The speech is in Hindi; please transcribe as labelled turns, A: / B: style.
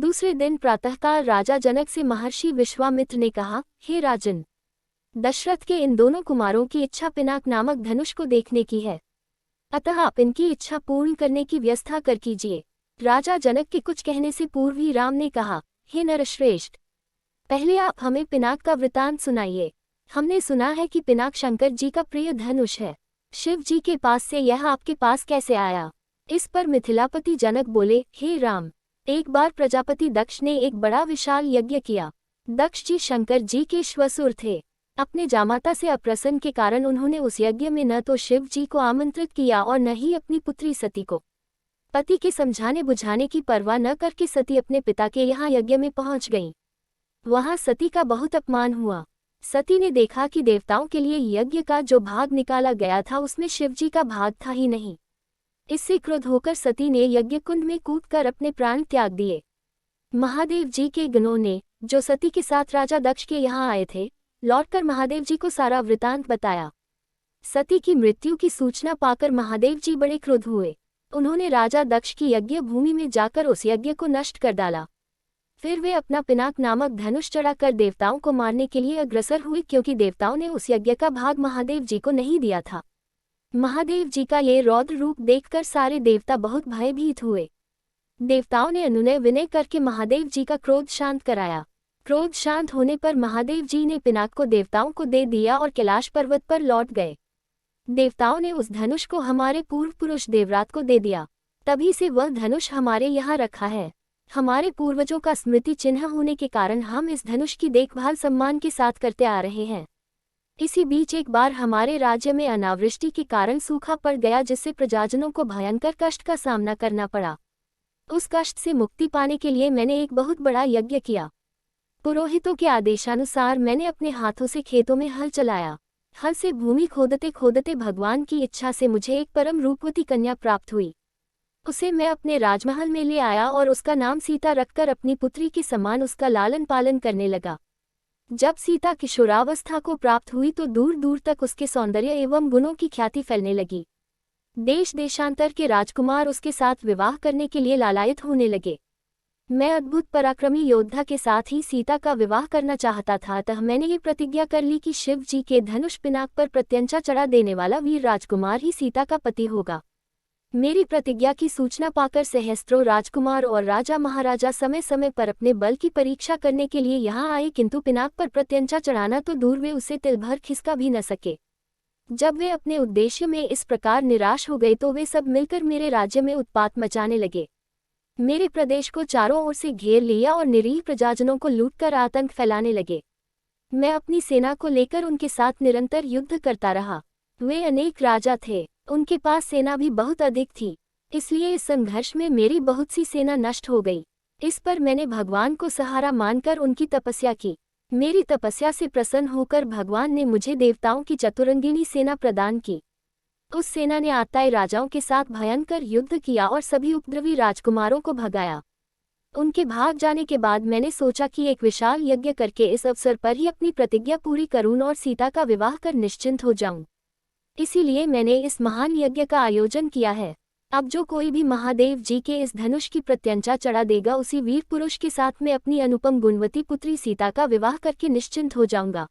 A: दूसरे दिन प्रातःकाल राजा जनक से महर्षि विश्वामित्र ने कहा, हे राजन, दशरथ के इन दोनों कुमारों की इच्छा पिनाक नामक धनुष को देखने की है, अतः आप इनकी इच्छा पूर्ण करने की व्यवस्था कर कीजिए। राजा जनक के कुछ कहने से पूर्व ही राम ने कहा, हे नरश्रेष्ठ, पहले आप हमें पिनाक का वृतांत सुनाइए। हमने सुना है कि पिनाक शंकर जी का प्रिय धनुष है। शिव जी के पास से यह आपके पास कैसे आया? इस पर मिथिलापति जनक बोले, हे राम, एक बार प्रजापति दक्ष ने एक बड़ा विशाल यज्ञ किया। दक्ष जी शंकर जी के श्वसुर थे। अपने जामाता से अप्रसन्न के कारण उन्होंने उस यज्ञ में न तो शिव जी को आमंत्रित किया और न ही अपनी पुत्री सती को। पति के समझाने बुझाने की परवाह न करके सती अपने पिता के यहाँ यज्ञ में पहुंच गईं। वहां सती का बहुत अपमान हुआ। सती ने देखा कि देवताओं के लिए यज्ञ का जो भाग निकाला गया था उसमें शिव जी का भाग था ही नहीं। इससे क्रोध होकर सती ने यज्ञ कुंड में कूदकर अपने प्राण त्याग दिए। महादेव जी के गणों ने, जो सती के साथ राजा दक्ष के यहाँ आए थे, लौटकर महादेव जी को सारा वृतांत बताया। सती की मृत्यु की सूचना पाकर महादेव जी बड़े क्रोध हुए। उन्होंने राजा दक्ष की यज्ञ भूमि में जाकर उस यज्ञ को नष्ट कर डाला। फिर वे अपना पिनाक नामक धनुष चढ़ाकर देवताओं को मारने के लिए अग्रसर हुए, क्योंकि देवताओं ने उस यज्ञ का भाग महादेव जी को नहीं दिया था। महादेव जी का ये रौद्र रूप देखकर सारे देवता बहुत भयभीत हुए। देवताओं ने अनुनय विनय करके महादेव जी का क्रोध शांत कराया। क्रोध शांत होने पर महादेव जी ने पिनाक को देवताओं को दे दिया और कैलाश पर्वत पर लौट गए। देवताओं ने उस धनुष को हमारे पूर्व पुरुष देवरात को दे दिया। तभी से वह धनुष हमारे यहाँ रखा है। हमारे पूर्वजों का स्मृति चिन्ह होने के कारण हम इस धनुष की देखभाल सम्मान के साथ करते आ रहे हैं। इसी बीच एक बार हमारे राज्य में अनावृष्टि के कारण सूखा पड़ गया, जिससे प्रजाजनों को भयंकर कष्ट का सामना करना पड़ा। उस कष्ट से मुक्ति पाने के लिए मैंने एक बहुत बड़ा यज्ञ किया। पुरोहितों के आदेशानुसार मैंने अपने हाथों से खेतों में हल चलाया। हल से भूमि खोदते खोदते भगवान की इच्छा से मुझे एक परम रूपवती कन्या प्राप्त हुई। उसे मैं अपने राजमहल में ले आया और उसका नाम सीता रखकर अपनी पुत्री के समान उसका लालन पालन करने लगा। जब सीता किशोरावस्था को प्राप्त हुई तो दूर दूर तक उसके सौंदर्य एवं गुणों की ख्याति फैलने लगी। देश देशांतर के राजकुमार उसके साथ विवाह करने के लिए लालायित होने लगे। मैं अद्भुत पराक्रमी योद्धा के साथ ही सीता का विवाह करना चाहता था, अतः मैंने ये प्रतिज्ञा कर ली कि शिव जी के धनुष पिनाक पर प्रत्यंचा चढ़ा देने वाला वीर राजकुमार ही सीता का पति होगा। मेरी प्रतिज्ञा की सूचना पाकर सहस्त्रों राजकुमार और राजा महाराजा समय समय पर अपने बल की परीक्षा करने के लिए यहाँ आए, किंतु पिनाक पर प्रत्यंचा चढ़ाना तो दूर, वे उसे तिल भर खिसका भी न सके। जब वे अपने उद्देश्य में इस प्रकार निराश हो गए तो वे सब मिलकर मेरे राज्य में उत्पात मचाने लगे। मेरे प्रदेश को चारों ओर से घेर लिया और निरीह प्रजाजनों को लूटकर आतंक फैलाने लगे। मैं अपनी सेना को लेकर उनके साथ निरंतर युद्ध करता रहा। वे अनेक राजा थे, उनके पास सेना भी बहुत अधिक थी, इसलिए इस संघर्ष में मेरी बहुत सी सेना नष्ट हो गई। इस पर मैंने भगवान को सहारा मानकर उनकी तपस्या की। मेरी तपस्या से प्रसन्न होकर भगवान ने मुझे देवताओं की चतुरंगिनी सेना प्रदान की। उस सेना ने आताई राजाओं के साथ भयंकर युद्ध किया और सभी उपद्रवी राजकुमारों को भगाया। उनके भाग जाने के बाद मैंने सोचा कि एक विशाल यज्ञ करके इस अवसर पर ही अपनी प्रतिज्ञा पूरी करूं और सीता का विवाह कर निश्चिंत हो जाऊं। इसीलिए मैंने इस महान यज्ञ का आयोजन किया है। अब जो कोई भी महादेव जी के इस धनुष की प्रत्यंचा चढ़ा देगा, उसी वीर पुरुष के साथ मैं अपनी अनुपम गुणवती पुत्री सीता का विवाह करके निश्चिंत हो जाऊंगा।